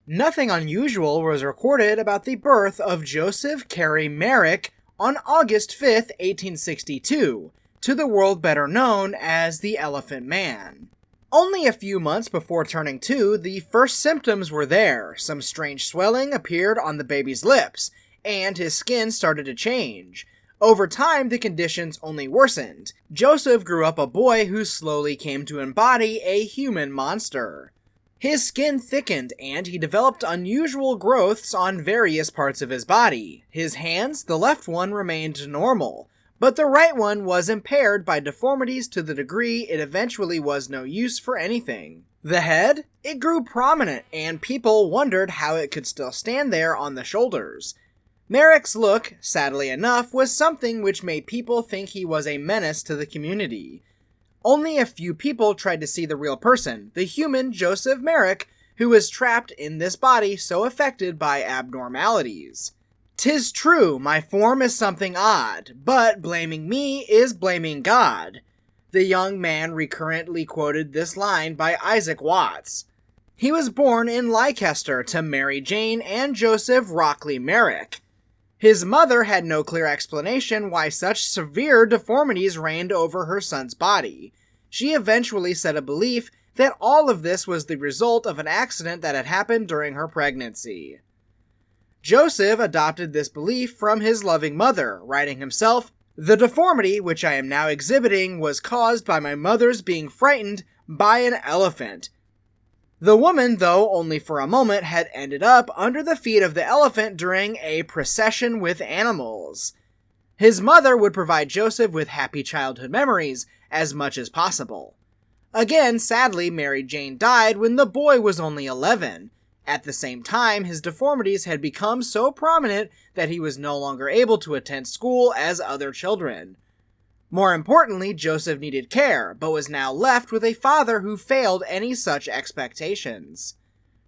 Nothing unusual was recorded about the birth of Joseph Carey Merrick on August 5, 1862, to the world better known as the Elephant Man. Only a few months before turning 2, the first symptoms were there. Some strange swelling appeared on the baby's lips, and his skin started to change. Over time, the conditions only worsened. Joseph grew up a boy who slowly came to embody a human monster. His skin thickened, and he developed unusual growths on various parts of his body. His hands, the left one, remained normal, but the right one was impaired by deformities to the degree it eventually was no use for anything. The head? It grew prominent, and people wondered how it could still stand there on the shoulders. Merrick's look, sadly enough, was something which made people think he was a menace to the community. Only a few people tried to see the real person, the human Joseph Merrick, who was trapped in this body so affected by abnormalities. "'Tis true, my form is something odd, but blaming me is blaming God." The young man recurrently quoted this line by Isaac Watts. He was born in Leicester to Mary Jane and Joseph Rockley Merrick. His mother had no clear explanation why such severe deformities reigned over her son's body. She eventually set a belief that all of this was the result of an accident that had happened during her pregnancy. Joseph adopted this belief from his loving mother, writing himself, "The deformity which I am now exhibiting was caused by my mother's being frightened by an elephant." The woman, though only for a moment, had ended up under the feet of the elephant during a procession with animals. His mother would provide Joseph with happy childhood memories as much as possible. Again, sadly, Mary Jane died when the boy was only 11. At the same time, his deformities had become so prominent that he was no longer able to attend school as other children. More importantly, Joseph needed care, but was now left with a father who failed any such expectations.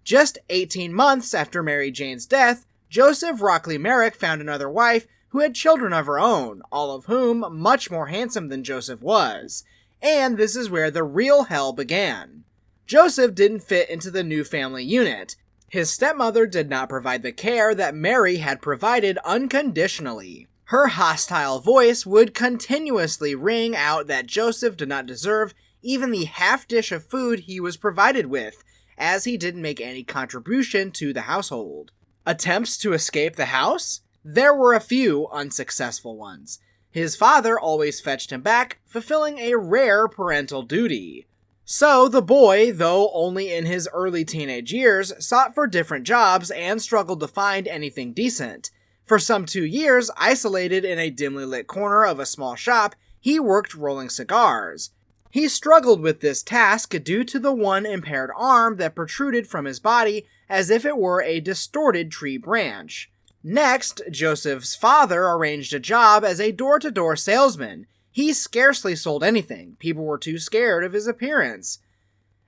Just 18 months after Mary Jane's death, Joseph Rockley Merrick found another wife who had children of her own, all of whom much more handsome than Joseph was. And this is where the real hell began. Joseph didn't fit into the new family unit. His stepmother did not provide the care that Mary had provided unconditionally. Her hostile voice would continuously ring out that Joseph did not deserve even the half dish of food he was provided with, as he didn't make any contribution to the household. Attempts to escape the house? There were a few unsuccessful ones. His father always fetched him back, fulfilling a rare parental duty. So the boy, though only in his early teenage years, sought for different jobs and struggled to find anything decent. For some 2 years, isolated in a dimly lit corner of a small shop, he worked rolling cigars. He struggled with this task due to the one impaired arm that protruded from his body as if it were a distorted tree branch. Next, Joseph's father arranged a job as a door-to-door salesman. He scarcely sold anything. People were too scared of his appearance.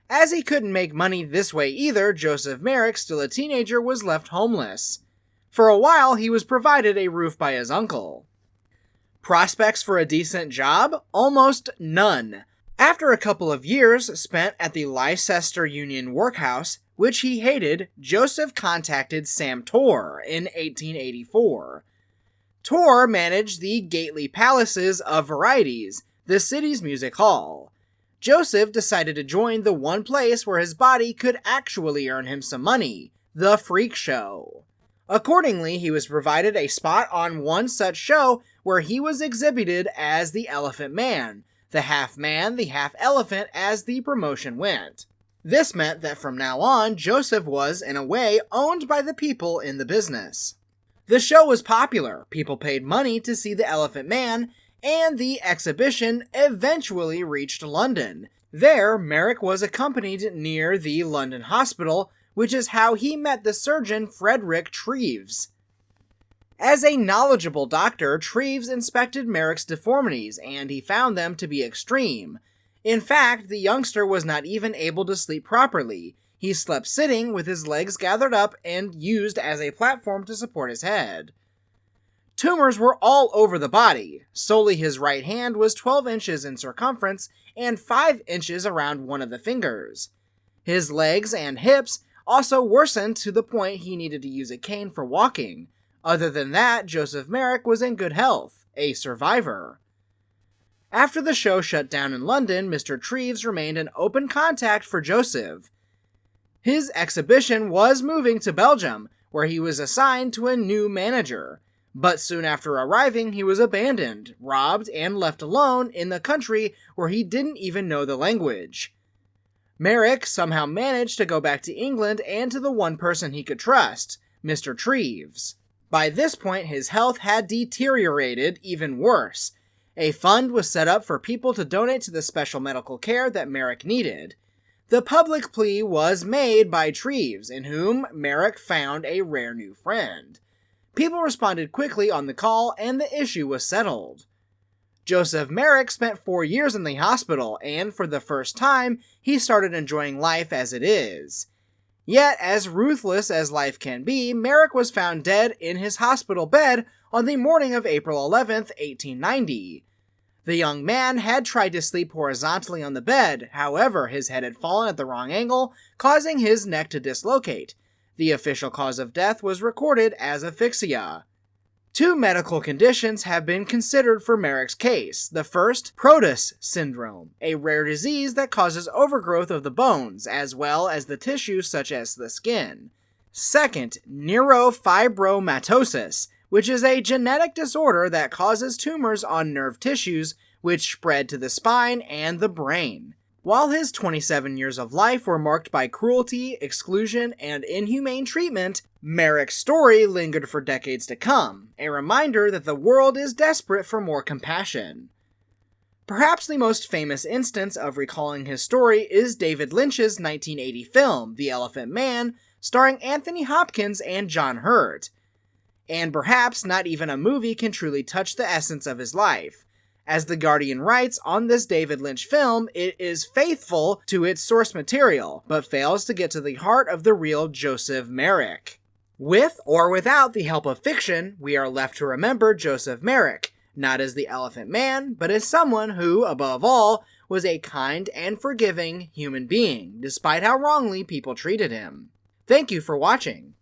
As he couldn't make money this way either, Joseph Merrick, still a teenager, was left homeless. For a while, he was provided a roof by his uncle. Prospects for a decent job? Almost none. After a couple of years spent at the Leicester Union Workhouse, which he hated, Joseph contacted Sam Torr in 1884. Torr managed the Gately Palaces of Varieties, the city's music hall. Joseph decided to join the one place where his body could actually earn him some money, the freak show. Accordingly, he was provided a spot on one such show where he was exhibited as the Elephant Man, the half man, the half elephant as the promotion went. This meant that from now on, Joseph was, in a way, owned by the people in the business. The show was popular, people paid money to see the Elephant Man, and the exhibition eventually reached London. There, Merrick was accompanied near the London Hospital, which is how he met the surgeon Frederick Treves. As a knowledgeable doctor, Treves inspected Merrick's deformities, and he found them to be extreme. In fact, the youngster was not even able to sleep properly. He slept sitting with his legs gathered up and used as a platform to support his head. Tumors were all over the body. Solely his right hand was 12 inches in circumference and 5 inches around one of the fingers. His legs and hips also worsened to the point he needed to use a cane for walking. Other than that, Joseph Merrick was in good health, a survivor. After the show shut down in London, Mr. Treves remained in open contact for Joseph. His exhibition was moving to Belgium, where he was assigned to a new manager. But soon after arriving, he was abandoned, robbed, and left alone in the country where he didn't even know the language. Merrick somehow managed to go back to England and to the one person he could trust, Mr. Treves. By this point, his health had deteriorated even worse. A fund was set up for people to donate to the special medical care that Merrick needed. The public plea was made by Treves, in whom Merrick found a rare new friend. People responded quickly on the call, and the issue was settled. Joseph Merrick spent 4 years in the hospital, and for the first time, he started enjoying life as it is. Yet, as ruthless as life can be, Merrick was found dead in his hospital bed on the morning of April 11th, 1890. The young man had tried to sleep horizontally on the bed, however, his head had fallen at the wrong angle, causing his neck to dislocate. The official cause of death was recorded as asphyxia. 2 medical conditions have been considered for Merrick's case. The first, Protus syndrome, a rare disease that causes overgrowth of the bones, as well as the tissues such as the skin. Second, neurofibromatosis, which is a genetic disorder that causes tumors on nerve tissues, which spread to the spine and the brain. While his 27 years of life were marked by cruelty, exclusion, and inhumane treatment, Merrick's story lingered for decades to come, a reminder that the world is desperate for more compassion. Perhaps the most famous instance of recalling his story is David Lynch's 1980 film, The Elephant Man, starring Anthony Hopkins and John Hurt. And perhaps not even a movie can truly touch the essence of his life. As The Guardian writes on this David Lynch film, it is faithful to its source material, but fails to get to the heart of the real Joseph Merrick. With or without the help of fiction, we are left to remember Joseph Merrick, not as the Elephant Man, but as someone who, above all, was a kind and forgiving human being, despite how wrongly people treated him. Thank you for watching.